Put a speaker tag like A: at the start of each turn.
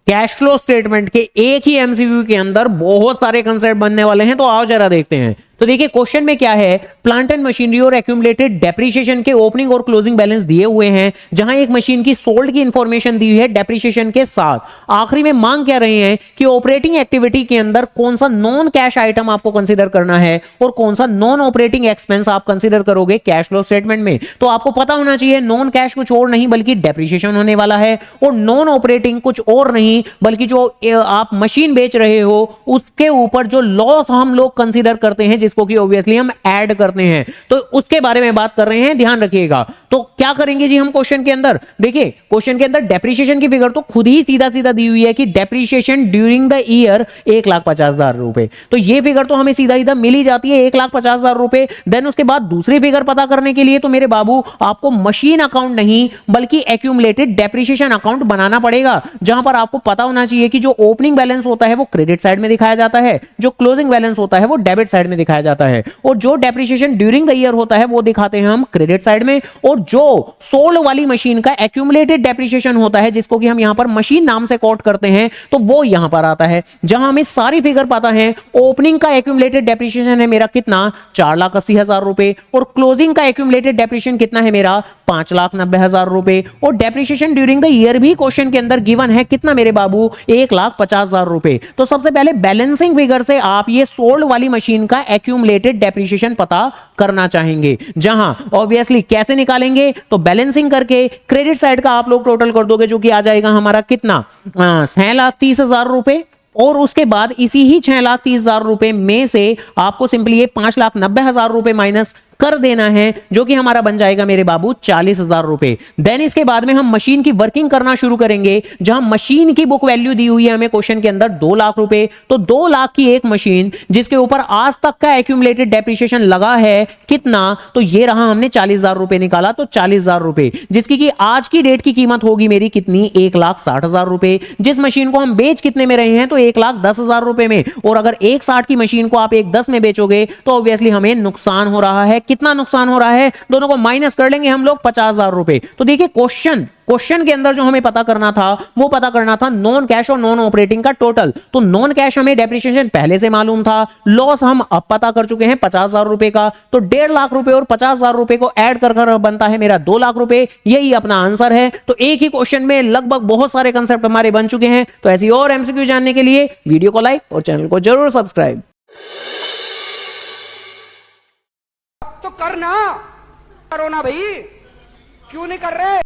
A: Cash flow statement के एक ही MCQ के अंदर बहुत सारे कंसेप्ट बनने वाले हैं, तो आओ जरा देखते हैं। तो देखिए क्वेश्चन में क्या है, प्लांट एंड मशीनरी और एक्यूमुलेटेड डेप्रिसिएशन के ओपनिंग और क्लोजिंग बैलेंस दिए हुए हैं, जहां एक मशीन की सोल्ड की इंफॉर्मेशन दी हुई है डेप्रिसिएशन के साथ। आखिरी में मांग क्या रहे हैं कि ऑपरेटिंग एक्टिविटी के अंदर कौन सा नॉन कैश आइटम आपको कंसीडर करना है और कौन सा नॉन ऑपरेटिंग एक्सपेंस आप कंसीडर करोगे कैश फ्लो स्टेटमेंट में। तो आपको पता होना चाहिए नॉन कैश कुछ और नहीं बल्कि डेप्रिसिएशन होने वाला है, और नॉन ऑपरेटिंग कुछ और नहीं बल्कि जो आप मशीन बेच रहे हो उसके ऊपर जो लॉस हम लोग कंसीडर करते हैं, जिसको कि ऑब्वियसली हम ऐड करते हैं, तो उसके बारे में बात कर रहे हैं, ध्यान रखिएगा। तो क्या करेंगे जी हम क्वेश्चन के अंदर, देखिए क्वेश्चन के अंदर डेप्रिसिएशन की फिगर तो खुद ही सीधा सीधा दी हुई है कि डेप्रिसिएशन ड्यूरिंग द ईयर 1,50,000 रुपए, तो ये फिगर तो हमें सीधा सीधा मिल ही जाती है 1,50,000 रुपए। देन उसके बाद दूसरी फिगर पता करने के लिए तो मेरे बाबू आपको मशीन अकाउंट नहीं बल्कि एक्यूमुलेटेड डेप्रिसिएशन अकाउंट बनाना पड़ेगा, जहां पर आपको पता होना चाहिए कि जो ओपनिंग बैलेंस होता है वो क्रेडिट साइड में दिखाया जाता है, जो क्लोजिंग बैलेंस होता है वो डेबिट साइड में दिखाया जाता है, और जो डेप्रिसिएशन ड्यूरिंग द ईयर होता है वो दिखाते हैं हम क्रेडिट साइड में, और जो सोल्ड वाली मशीन का एक्यूमुलेटेड डेप्रिसिएशन होता है जिसको कि हम यहां पर मशीन नाम से कोट करते हैं, तो वो यहां पर आता है, जहां हमें सारी फिगर पता है। ओपनिंग का एक्यूमुलेटेड डेप्रिसिएशन है मेरा कितना 4,80,000 रुपए, और क्लोजिंग का एक्यूमुलेटेड डेप्रिसिएशन कितना है मेरा 5,90,000 रुपए, और डेप्रिसिएशन ड्यूरिंग द ईयर भी क्वेश्चन के अंदर गिवन है कितना मेरे बाबू 1,50,000 रुपए। तो सबसे पहले बैलेंसिंग फिगर से आप ये सोल्ड वाली मशीन का एक्यूमुलेटेड डेप्रिसिएशन पता करना चाहेंगे, जहां ऑब्वियसली कैसे निकालेंगे, तो बैलेंसिंग करके क्रेडिट साइड का आप लोग टोटल कर दोगे, जो कि आ जाएगा हमारा कितना 6,30,000 रुपए, और उसके बाद इसी ही 6,30,000 रुपए में से आपको सिंपली ये 5,90,000 रुपए माइनस कर देना है, जो कि हमारा बन जाएगा मेरे बाबू 40,000 रुपए। देन इसके बाद में हम मशीन की वर्किंग करना शुरू करेंगे, जहां मशीन की बुक वैल्यू दी हुई है हमें क्वेश्चन के अंदर 2 लाख रुपए, तो 2 लाख की एक मशीन जिसके ऊपर आज तक का एक्यूमुलेटेड डेप्रिसिएशन लगा है कितना, तो ये रहा हमने 40,000 रुपए निकाला, तो 40,000 रुपए जिसकी कि आज की डेट की कीमत होगी मेरी कितनी 1,60,000 रुपए। जिस मशीन को हम बेच कितने में रहे हैं, तो 1,10,000 रुपए में, और अगर 1,60 की मशीन को आप 1,10 में बेचोगे तो ऑब्वियसली हमें नुकसान हो रहा है। कितना नुकसान हो रहा है, दोनों को माइनस कर लेंगे हम लोग 50,000 रुपए। तो देखिए क्वेश्चन के अंदर जो हमें पता करना था वो पता करना था नॉन कैश और नॉन ऑपरेटिंग का टोटल। तो नॉन कैश हमें डेप्रिसिएशन पहले से मालूम था, लॉस हम अब पता कर चुके हैं 50,000 रुपए का, तो 1.5 लाख रुपए और 50,000 रुपए को ऐड कर बनता है मेरा 2 लाख रुपए। यही अपना आंसर है। तो एक ही क्वेश्चन में लगभग बहुत सारे कंसेप्ट हमारे बन चुके हैं। तो ऐसी और एमसीक्यू जानने के लिए वीडियो को लाइक और चैनल को जरूर सब्सक्राइब
B: तो करना, करो ना भाई, क्यों नहीं कर रहे।